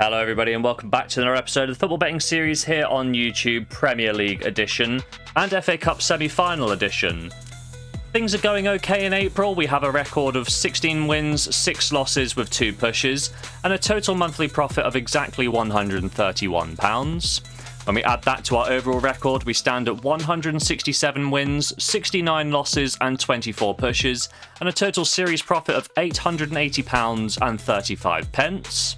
Hello everybody and welcome back to another episode of the football betting series here on YouTube, Premier League edition and FA Cup semi-final edition. Things are going okay in April. We have a record of 16 wins, 6 losses with 2 pushes and a total monthly profit of exactly £131. When we add that to our overall record, we stand at 167 wins, 69 losses and 24 pushes and a total series profit of £880 and 35 pence.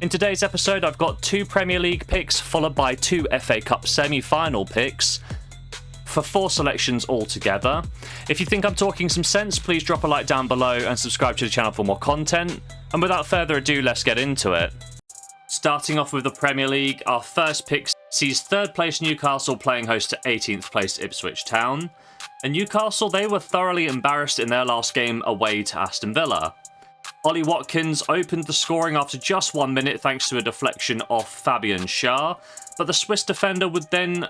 In today's episode, I've got 2 Premier League picks followed by 2 FA Cup semi-final picks for 4 selections altogether. If you think I'm talking some sense, please drop a like down below and subscribe to the channel for more content. And without further ado, let's get into it. Starting off with the Premier League, our first pick sees 3rd place Newcastle playing host to 18th place Ipswich Town. And Newcastle, they were thoroughly embarrassed in their last game away to Aston Villa. Ollie Watkins opened the scoring after just 1 minute thanks to a deflection off Fabian Schär, but the Swiss defender would then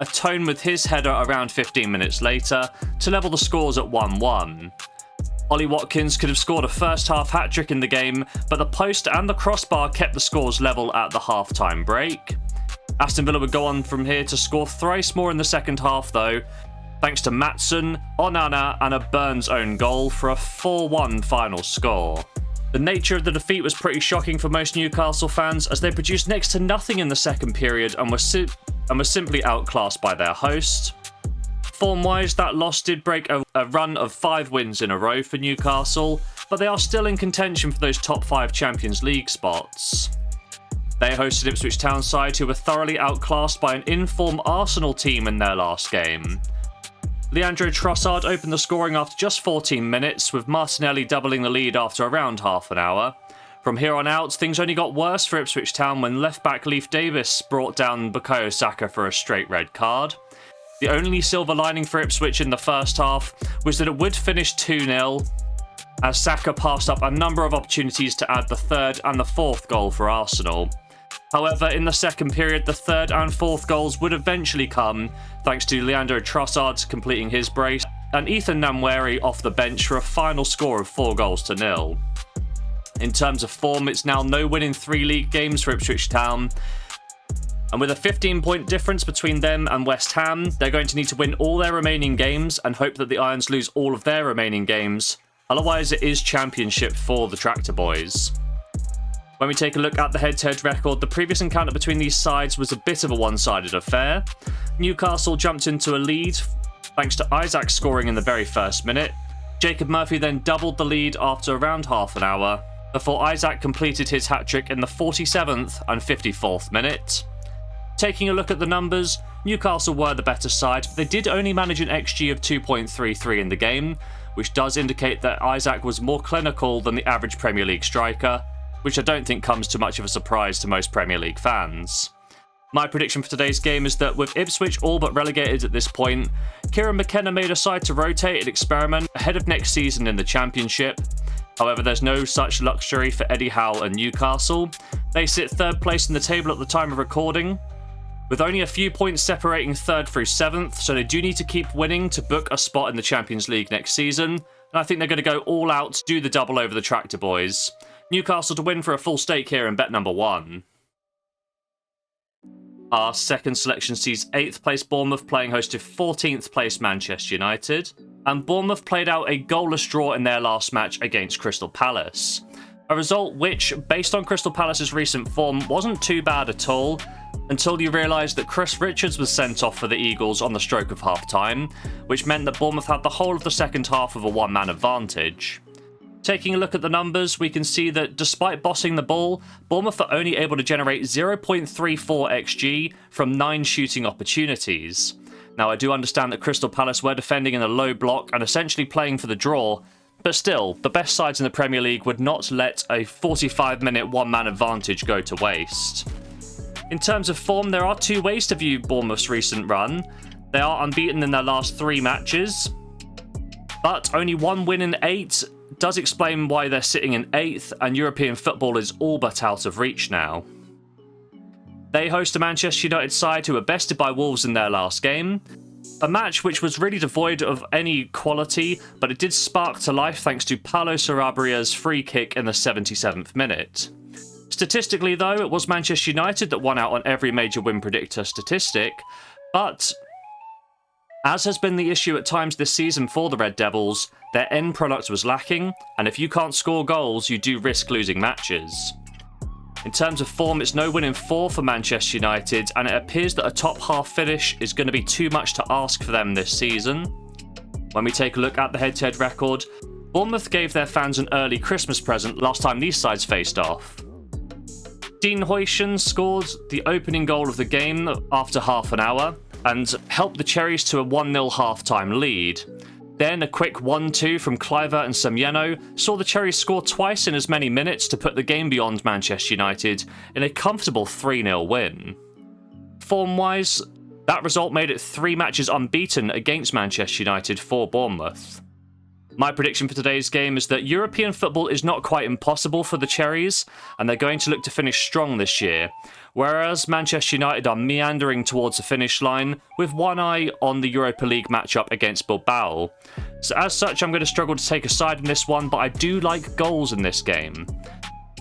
atone with his header around 15 minutes later to level the scores at 1-1. Ollie Watkins could have scored a first half hat-trick in the game, but the post and the crossbar kept the scores level at the half-time break. Aston Villa would go on from here to score thrice more in the second half though, thanks to Maatsen, Onana and a Burns own goal for a 4-1 final score. The nature of the defeat was pretty shocking for most Newcastle fans as they produced next to nothing in the second period and were simply outclassed by their host. Form-wise, that loss did break a run of 5 wins in a row for Newcastle, but they are still in contention for those top 5 Champions League spots. They hosted Ipswich Town side who were thoroughly outclassed by an in-form Arsenal team in their last game. Leandro Trossard opened the scoring after just 14 minutes, with Martinelli doubling the lead after around half an hour. From here on out, things only got worse for Ipswich Town when left-back Leif Davis brought down Bukayo Saka for a straight red card. The only silver lining for Ipswich in the first half was that it would finish 2-0, as Saka passed up a number of opportunities to add the 3rd and the 4th goal for Arsenal. However, in the second period, the 3rd and 4th goals would eventually come, thanks to Leandro Trossard completing his brace, and Ethan Nwaneri off the bench for a final score of 4-0. In terms of form, it's now no win in 3 league games for Ipswich Town, and with a 15-point difference between them and West Ham, they're going to need to win all their remaining games and hope that the Irons lose all of their remaining games. Otherwise, it is championship for the Tractor Boys. When we take a look at the head-to-head record, the previous encounter between these sides was a bit of a one-sided affair. Newcastle jumped into a lead thanks to Isaac scoring in the very first minute. Jacob Murphy then doubled the lead after around half an hour, before Isaac completed his hat-trick in the 47th and 54th minute. Taking a look at the numbers, Newcastle were the better side, but they did only manage an XG of 2.33 in the game, which does indicate that Isaac was more clinical than the average Premier League striker, which I don't think comes to much of a surprise to most Premier League fans. My prediction for today's game is that with Ipswich all but relegated at this point, Kieran McKenna may decide to rotate and experiment ahead of next season in the Championship. However, there's no such luxury for Eddie Howe and Newcastle. They sit 3rd place in the table at the time of recording, with only a few points separating 3rd through 7th, so they do need to keep winning to book a spot in the Champions League next season, and I think they're going to go all out to do the double over the Tractor Boys. Newcastle to win for a full stake here in bet number 1. Our second selection sees 8th place Bournemouth playing host to 14th place Manchester United, and Bournemouth played out a goalless draw in their last match against Crystal Palace. A result which, based on Crystal Palace's recent form, wasn't too bad at all, until you realise that Chris Richards was sent off for the Eagles on the stroke of half-time, which meant that Bournemouth had the whole of the second half with a one-man advantage. Taking a look at the numbers, we can see that despite bossing the ball, Bournemouth are only able to generate 0.34 XG from 9 shooting opportunities. Now, I do understand that Crystal Palace were defending in a low block and essentially playing for the draw, but still, the best sides in the Premier League would not let a 45-minute one-man advantage go to waste. In terms of form, there are 2 ways to view Bournemouth's recent run. They are unbeaten in their last 3 matches, but only 1 win in 8 does explain why they're sitting in 8th, and European football is all but out of reach now. They host a Manchester United side who were bested by Wolves in their last game, a match which was really devoid of any quality, but it did spark to life thanks to Paulo Sarabria's free kick in the 77th minute. Statistically, though, it was Manchester United that won out on every major win predictor statistic, but as has been the issue at times this season for the Red Devils, their end product was lacking, and if you can't score goals, you do risk losing matches. In terms of form, it's no win in 4 for Manchester United, and it appears that a top half finish is going to be too much to ask for them this season. When we take a look at the head-to-head record, Bournemouth gave their fans an early Christmas present last time these sides faced off. Dean Huijsen scored the opening goal of the game after half an hour and helped the Cherries to a 1-0 half-time lead. Then a quick 1-2 from Kluivert and Semyeno saw the Cherries score twice in as many minutes to put the game beyond Manchester United in a comfortable 3-0 win. Form-wise, that result made it 3 matches unbeaten against Manchester United for Bournemouth. My prediction for today's game is that European football is not quite impossible for the Cherries, and they're going to look to finish strong this year, whereas Manchester United are meandering towards the finish line with one eye on the Europa League matchup against Bilbao. So as such, I'm going to struggle to take a side in this one, but I do like goals in this game.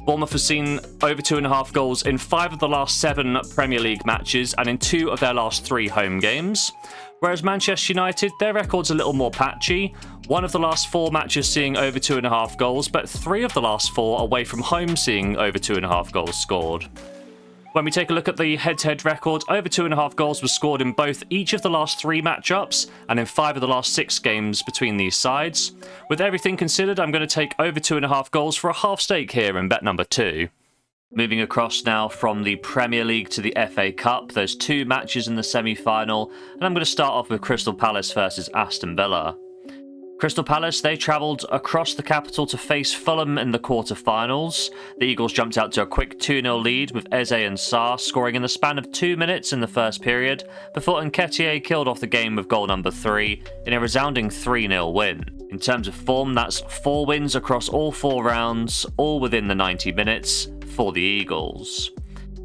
Bournemouth has seen over 2.5 goals in 5 of the last 7 Premier League matches and in 2 of their last 3 home games. Whereas Manchester United, their record's a little more patchy. 1 of the last 4 matches seeing over 2.5 goals, but 3 of the last 4 away from home seeing over 2.5 goals scored. When we take a look at the head-to-head record, over 2.5 goals was scored in both each of the last 3 matchups and in 5 of the last 6 games between these sides. With everything considered, I'm going to take over 2.5 goals for a half stake here in bet number 2. Moving across now from the Premier League to the FA Cup, there's 2 matches in the semi-final, and I'm going to start off with Crystal Palace versus Aston Villa. Crystal Palace, they travelled across the capital to face Fulham in the quarter-finals. The Eagles jumped out to a quick 2-0 lead with Eze and Sarr scoring in the span of 2 minutes in the first period, before Nketiah killed off the game with goal number 3 in a resounding 3-0 win. In terms of form, that's 4 wins across all 4 rounds, all within the 90 minutes for the Eagles.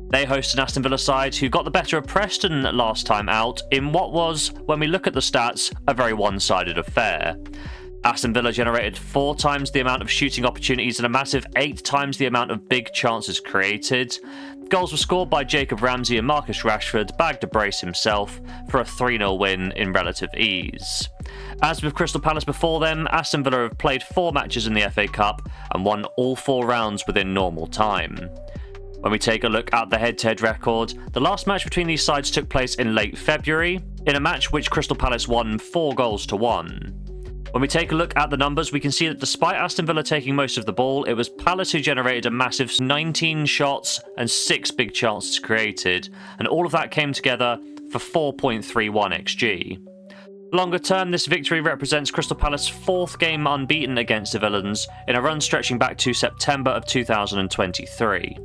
They host an Aston Villa side who got the better of Preston last time out in what was, when we look at the stats, a very one-sided affair. Aston Villa generated 4 times the amount of shooting opportunities and a massive 8 times the amount of big chances created. Goals were scored by Jacob Ramsey and Marcus Rashford, bagged a brace himself for a 3-0 win in relative ease. As with Crystal Palace before them, Aston Villa have played 4 matches in the FA Cup and won all 4 rounds within normal time. When we take a look at the head-to-head record, the last match between these sides took place in late February, in a match which Crystal Palace won 4-1. When we take a look at the numbers, we can see that despite Aston Villa taking most of the ball, it was Palace who generated a massive 19 shots and 6 big chances created, and all of that came together for 4.31 XG. Longer term, this victory represents Crystal Palace's 4th game unbeaten against the Villains in a run stretching back to September of 2023.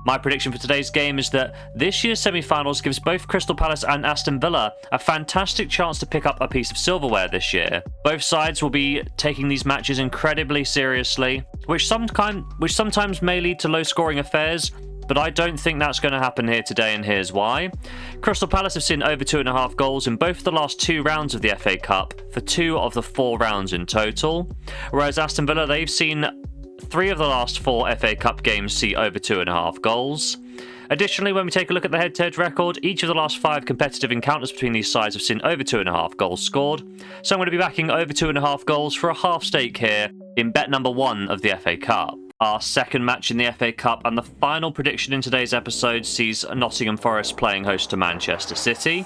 My prediction for today's game is that this year's semi-finals gives both Crystal Palace and Aston Villa a fantastic chance to pick up a piece of silverware this year. Both sides will be taking these matches incredibly seriously, which sometimes may lead to low-scoring affairs, but I don't think that's going to happen here today, and here's why. Crystal Palace have seen over 2.5 goals in both the last 2 rounds of the FA Cup for 2 of the 4 rounds in total, whereas Aston Villa, they've seen 3 of the last 4 FA Cup games see over 2.5 goals. Additionally, when we take a look at the head-to-head record, each of the last 5 competitive encounters between these sides have seen over 2.5 goals scored, so I'm going to be backing over 2.5 goals for a half stake here in bet number 1 of the FA Cup. Our second match in the FA Cup and the final prediction in today's episode sees Nottingham Forest playing host to Manchester City.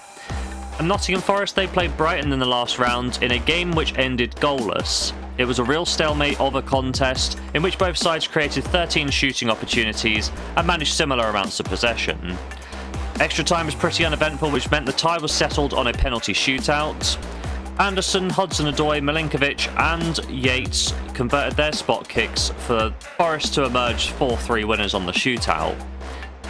And Nottingham Forest, they played Brighton in the last round in a game which ended goalless. It was a real stalemate of a contest in which both sides created 13 shooting opportunities and managed similar amounts of possession. Extra time was pretty uneventful, which meant the tie was settled on a penalty shootout. Anderson, Hudson-Odoi, Milinkovic and Yates converted their spot kicks for Forest to emerge 4-3 winners on the shootout.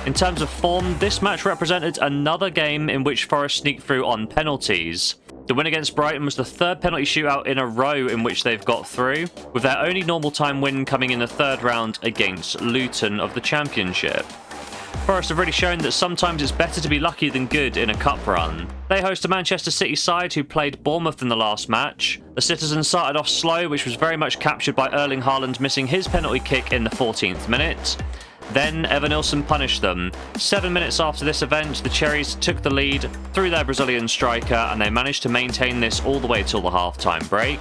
In terms of form, this match represented another game in which Forest sneaked through on penalties. The win against Brighton was the 3rd penalty shootout in a row in which they've got through, with their only normal time win coming in the 3rd round against Luton of the Championship. Forest have really shown that sometimes it's better to be lucky than good in a cup run. They host a Manchester City side who played Bournemouth in the last match. The Citizens started off slow, which was very much captured by Erling Haaland missing his penalty kick in the 14th minute. Then Evanilson punished them. 7 minutes after this event, the Cherries took the lead through their Brazilian striker, and they managed to maintain this all the way till the half-time break.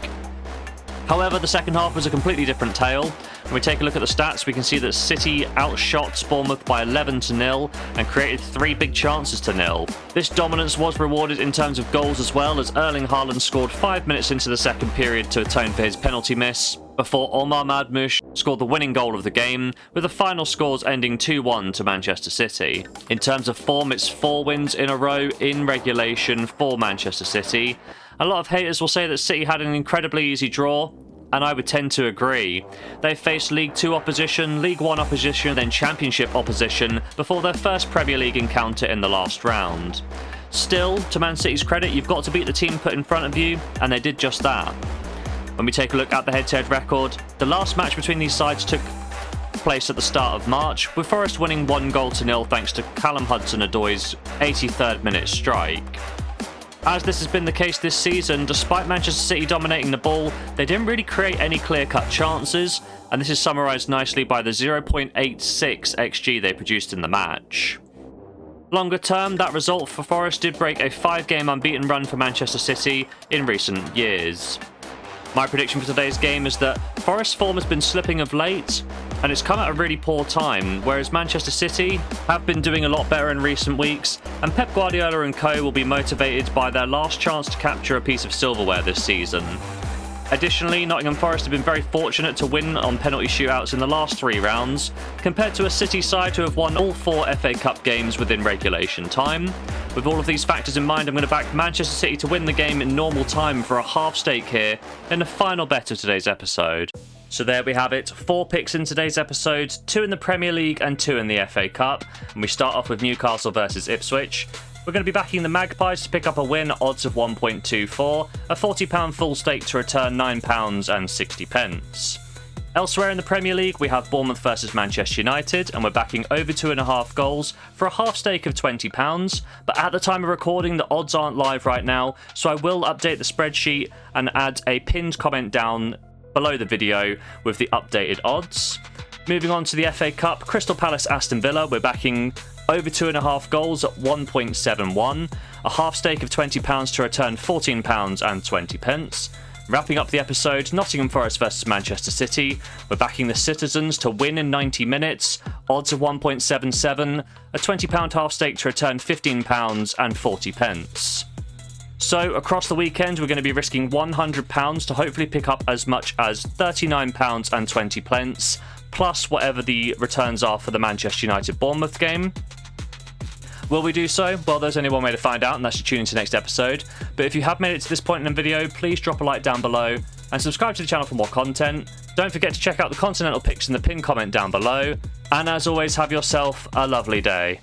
However, the second half was a completely different tale. When we take a look at the stats, we can see that City outshot Bournemouth by 11-0 and created 3 big chances to nil. This dominance was rewarded in terms of goals as well, as Erling Haaland scored 5 minutes into the second period to atone for his penalty miss, before Omar Madmush scored the winning goal of the game, with the final scores ending 2-1 to Manchester City. In terms of form, it's 4 wins in a row in regulation for Manchester City. A lot of haters will say that City had an incredibly easy draw, and I would tend to agree. They faced League 2 opposition, League 1 opposition, then Championship opposition before their first Premier League encounter in the last round. Still, to Man City's credit, you've got to beat the team put in front of you, and they did just that. When we take a look at the head-to-head record, the last match between these sides took place at the start of March, with Forest winning 1-0 thanks to Callum Hudson-Odoi's 83rd minute strike. As this has been the case this season, despite Manchester City dominating the ball, they didn't really create any clear-cut chances, and this is summarised nicely by the 0.86 XG they produced in the match. Longer term, that result for Forest did break a 5-game unbeaten run for Manchester City in recent years. My prediction for today's game is that Forest's form has been slipping of late, and it's come at a really poor time, whereas Manchester City have been doing a lot better in recent weeks, and Pep Guardiola and co will be motivated by their last chance to capture a piece of silverware this season. Additionally, Nottingham Forest have been very fortunate to win on penalty shootouts in the last 3 rounds, compared to a City side who have won all 4 FA Cup games within regulation time. With all of these factors in mind, I'm going to back Manchester City to win the game in normal time for a half stake here in the final bet of today's episode. So there we have it, 4 picks in today's episode, 2 in the Premier League and 2 in the FA Cup, and we start off with Newcastle versus Ipswich. We're going to be backing the Magpies to pick up a win, odds of 1.24, a £40 full stake to return £9.60. Elsewhere in the Premier League, we have Bournemouth versus Manchester United, and we're backing over 2.5 goals for a half stake of £20. But at the time of recording, the odds aren't live right now, so I will update the spreadsheet and add a pinned comment down below the video with the updated odds. Moving on to the FA Cup, Crystal Palace Aston Villa, we're backing over 2.5 goals at 1.71, a half stake of £20 to return £14.20. Wrapping up the episode, Nottingham Forest versus Manchester City, we're backing the Citizens to win in 90 minutes, odds of 1.77, a £20 half stake to return £15.40. So across the weekend, we're going to be risking £100 to hopefully pick up as much as £39.20, plus whatever the returns are for the Manchester United-Bournemouth game. Will we do so? Well, there's only one way to find out, and that's to tune into next episode. But if you have made it to this point in the video, please drop a like down below and subscribe to the channel for more content. Don't forget to check out the continental picks in the pinned comment down below. And as always, have yourself a lovely day.